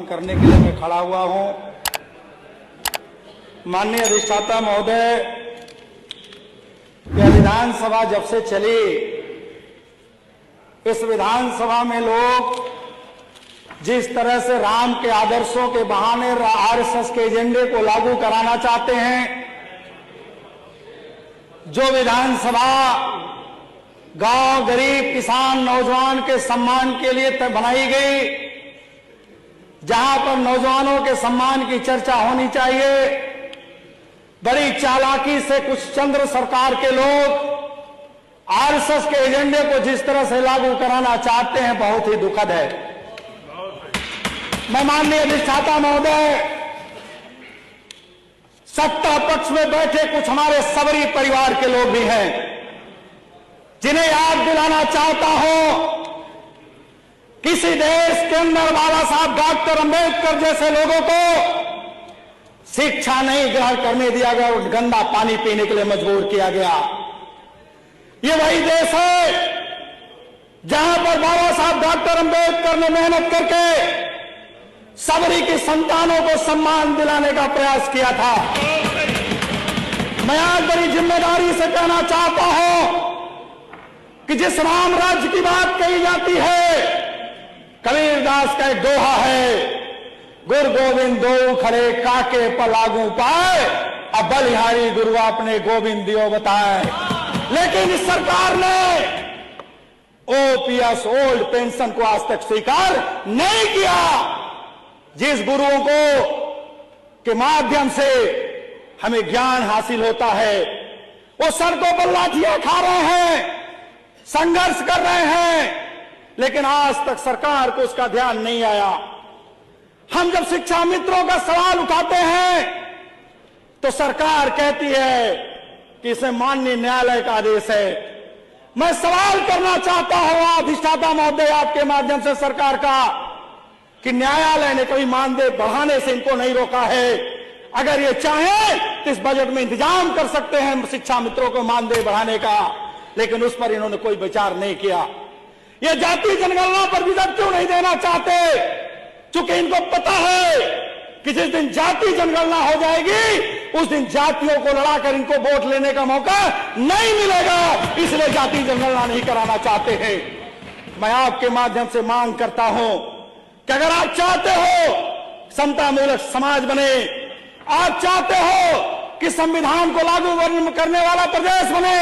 करने के लिए मैं खड़ा हुआ हूं। माननीय अधिष्ठाता महोदय, यह विधानसभा जब से चली, इस विधानसभा में लोग जिस तरह से राम के आदर्शों के बहाने आरएसएस के एजेंडे को लागू कराना चाहते हैं, जो विधानसभा गांव, गरीब, किसान, नौजवान के सम्मान के लिए बनाई गई, जहां पर नौजवानों के सम्मान की चर्चा होनी चाहिए, बड़ी चालाकी से कुछ चंद्र सरकार के लोग आरएसएस के एजेंडे को जिस तरह से लागू कराना चाहते हैं, बहुत ही दुखद है। मैं माननीय अधिष्ठाता महोदय, सत्ता पक्ष में बैठे कुछ हमारे सबरी परिवार के लोग भी हैं, जिन्हें याद दिलाना चाहता हूं, किसी देश के अंदर बाबा साहब डॉक्टर अंबेडकर जैसे लोगों को शिक्षा नहीं ग्रहण करने दिया गया और गंदा पानी पीने के लिए मजबूर किया गया। ये वही देश है जहां पर बाबा साहब डॉक्टर अंबेडकर ने मेहनत करके सबरी की संतानों को सम्मान दिलाने का प्रयास किया था। मैं आज बड़ी जिम्मेदारी से कहना चाहता हूं कि जिस राम राज्य की बात कही जाती है, कबीरदास का एक दोहा है, गुरु गोविंद दो खड़े काके पलागू पाए, अब बलिहारी गुरु अपने गोविंद दियो बताए। लेकिन इस सरकार ने ओपीएस ओल्ड पेंशन को आज तक स्वीकार नहीं किया। जिस गुरुओं को के माध्यम से हमें ज्ञान हासिल होता है, वो सड़कों पर लाठियां खा रहे हैं, संघर्ष कर रहे हैं, लेकिन आज तक सरकार को उसका ध्यान नहीं आया। हम जब शिक्षा मित्रों का सवाल उठाते हैं तो सरकार कहती है कि इसमें माननीय न्यायालय का आदेश है। मैं सवाल करना चाहता हूं अधिष्ठाता महोदय, आपके माध्यम से सरकार का, कि न्यायालय ने कभी मानदेय बढ़ाने से इनको नहीं रोका है। अगर ये चाहें तो इस बजट में इंतजाम कर सकते हैं शिक्षा मित्रों को मानदेय बढ़ाने का, लेकिन उस पर इन्होंने कोई विचार नहीं किया। ये जाति जनगणना पर विजट क्यों नहीं देना चाहते? चूंकि इनको पता है कि जिस दिन जाति जनगणना हो जाएगी, उस दिन जातियों को लड़ाकर इनको वोट लेने का मौका नहीं मिलेगा, इसलिए जाति जनगणना नहीं कराना चाहते हैं। मैं आपके माध्यम से मांग करता हूं कि अगर आप चाहते हो समतामूलक समाज बने, आप चाहते हो कि संविधान को लागू करने वाला प्रदेश बने,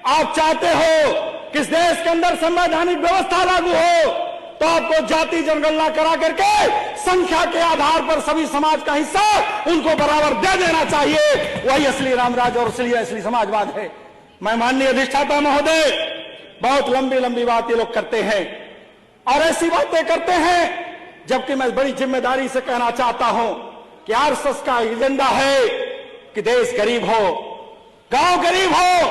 आप चाहते हो कि इस देश के अंदर संवैधानिक व्यवस्था लागू हो, तो आपको जाति जनगणना करा करके संख्या के आधार पर सभी समाज का हिस्सा उनको बराबर दे देना चाहिए। वही असली रामराज और असली समाजवाद है। मैं माननीय अधिष्ठाता महोदय, बहुत लंबी लंबी बात ये लोग करते हैं और ऐसी बातें करते हैं, जबकि मैं बड़ी जिम्मेदारी से कहना चाहता हूं कि आरएसएस का एजेंडा है कि देश गरीब हो, गांव गरीब हो,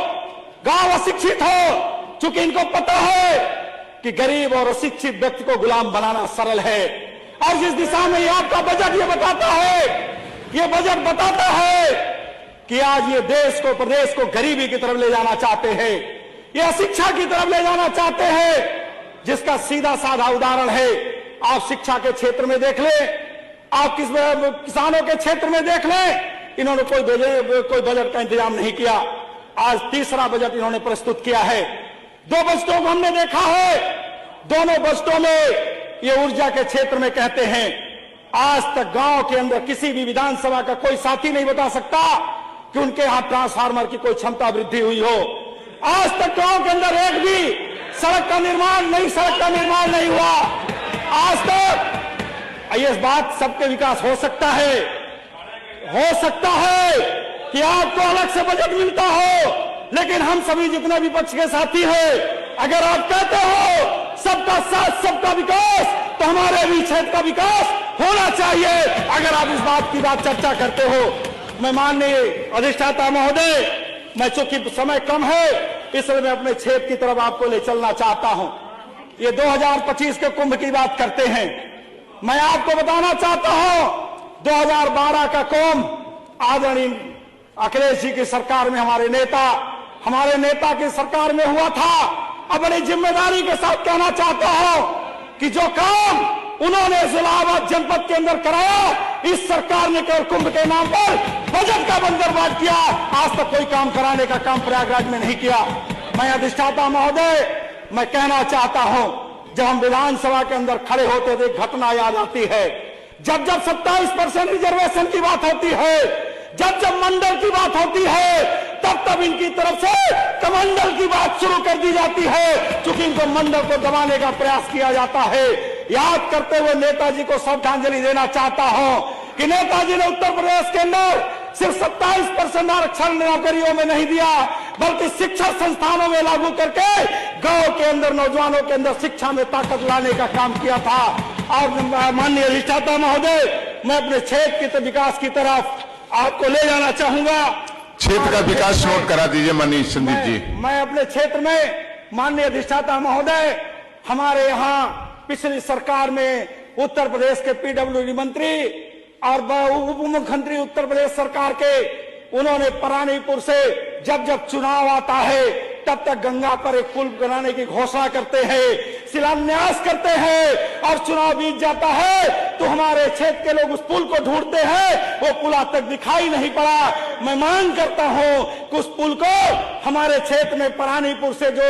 गांव अशिक्षित हो। चूंकि इनको पता है कि गरीब और अशिक्षित व्यक्ति को गुलाम बनाना सरल है, और जिस दिशा में आपका बजट ये बताता है, ये बजट बताता है कि आज ये देश को, प्रदेश को गरीबी की तरफ ले जाना चाहते हैं, ये अशिक्षा की तरफ ले जाना चाहते हैं, जिसका सीधा साधा उदाहरण है। आप शिक्षा के क्षेत्र में देख लें, आप किसानों के क्षेत्र में देख लें, इन्होंने कोई बजट का इंतजाम नहीं किया। आज तीसरा बजट इन्होंने प्रस्तुत किया है। दो बजटों को हमने देखा है, दोनों बजटों में ये ऊर्जा के क्षेत्र में कहते हैं, आज तक गांव के अंदर किसी भी विधानसभा का कोई साथी नहीं बता सकता कि उनके यहां ट्रांसफार्मर की कोई क्षमता वृद्धि हुई हो। आज तक गांव के अंदर एक भी सड़क का निर्माण नहीं हुआ। आज तक ये बात सबके विकास हो सकता है कि आपको अलग से बजट मिलता हो, लेकिन हम सभी जितने विपक्ष के साथी हैं, अगर आप कहते हो सबका साथ सबका विकास, तो हमारे भी क्षेत्र का विकास होना चाहिए। अगर आप इस बात की चर्चा करते हो, मैं माननीय अधिष्ठाता महोदय, मैं चूंकि समय कम है, इसलिए मैं अपने क्षेत्र की तरफ आपको ले चलना चाहता हूं। ये 2025 के कुंभ की बात करते हैं, मैं आपको बताना चाहता हूं 2012 का कुंभ आदरणीय अखिलेश जी की सरकार में हमारे नेता की सरकार में हुआ था। अब बड़ी जिम्मेदारी के साथ कहना चाहता हूं कि जो काम उन्होंने इस्लामाबाद जनपद के अंदर कराया। इस सरकार ने केवल कुंभ के नाम पर बजट का बंदरबांट किया, आज तक कोई काम कराने का काम प्रयागराज में नहीं किया। मैं अधिष्ठाता महोदय, मैं कहना चाहता हूं, जब हम विधानसभा के अंदर खड़े होते थे घटना याद आती है, जब 27% रिजर्वेशन की बात होती है, जब मंडल की बात होती है, तब इनकी तरफ से कमंडल की बात शुरू कर दी जाती है, क्योंकि इनको मंडल को दबाने का प्रयास किया जाता है। याद करते हुए नेताजी को श्रद्धांजलि देना चाहता हूं कि नेताजी ने उत्तर प्रदेश के अंदर सिर्फ 27% आरक्षण नौकरियों में नहीं दिया, बल्कि शिक्षा संस्थानों में लागू करके गांव के अंदर नौजवानों के अंदर शिक्षा में ताकत लाने का काम किया था। और माननीय अधिष्ठाता महोदय, मैं अपने क्षेत्र के विकास की तरफ आपको ले जाना चाहूंगा। क्षेत्र का विकास नोट करा दीजिए मनीष संदीप जी। मैं अपने क्षेत्र में माननीय अधिष्ठाता महोदय, हमारे यहाँ पिछली सरकार में उत्तर प्रदेश के पीडब्ल्यूडी मंत्री और उप मुख्यमंत्री उत्तर प्रदेश सरकार के, उन्होंने परानीपुर से जब चुनाव आता है तब तक गंगा पर एक पुल बनाने की घोषणा करते हैं, शिलान्यास करते हैं, और चुनाव बीत जाता है तो हमारे क्षेत्र के लोग उस पुल को ढूंढते हैं, वो पुल आज तक दिखाई नहीं पड़ा। मैं मांग करता हूं कि उस पुल को हमारे क्षेत्र में परानीपुर से जो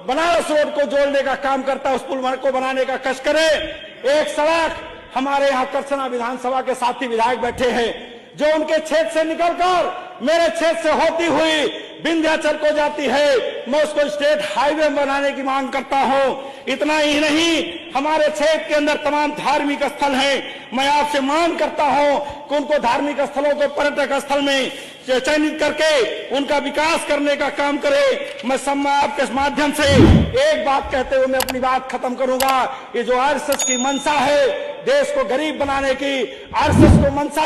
बनारस रोड को जोड़ने का काम करता है, उस पुल को बनाने का कष्ट करें। एक सड़क हमारे यहाँ करसना विधानसभा के साथी विधायक बैठे हैं, जो उनके क्षेत्र से निकलकर मेरे क्षेत्र से होती हुई विंध्याचल को जाती है, मैं उसको स्टेट हाईवे बनाने की मांग करता हूं। इतना ही नहीं, हमारे क्षेत्र के अंदर तमाम धार्मिक स्थल हैं, मैं आपसे मांग करता हूं कि उनको धार्मिक स्थलों को पर्यटक स्थल में चयनित करके उनका विकास करने का काम करे। मैं आपके माध्यम से एक बात कहते हुए मैं अपनी बात खत्म करूंगा। ये जो आरएसएस की मंशा है देश को गरीब बनाने की, आरएसएस को मंशा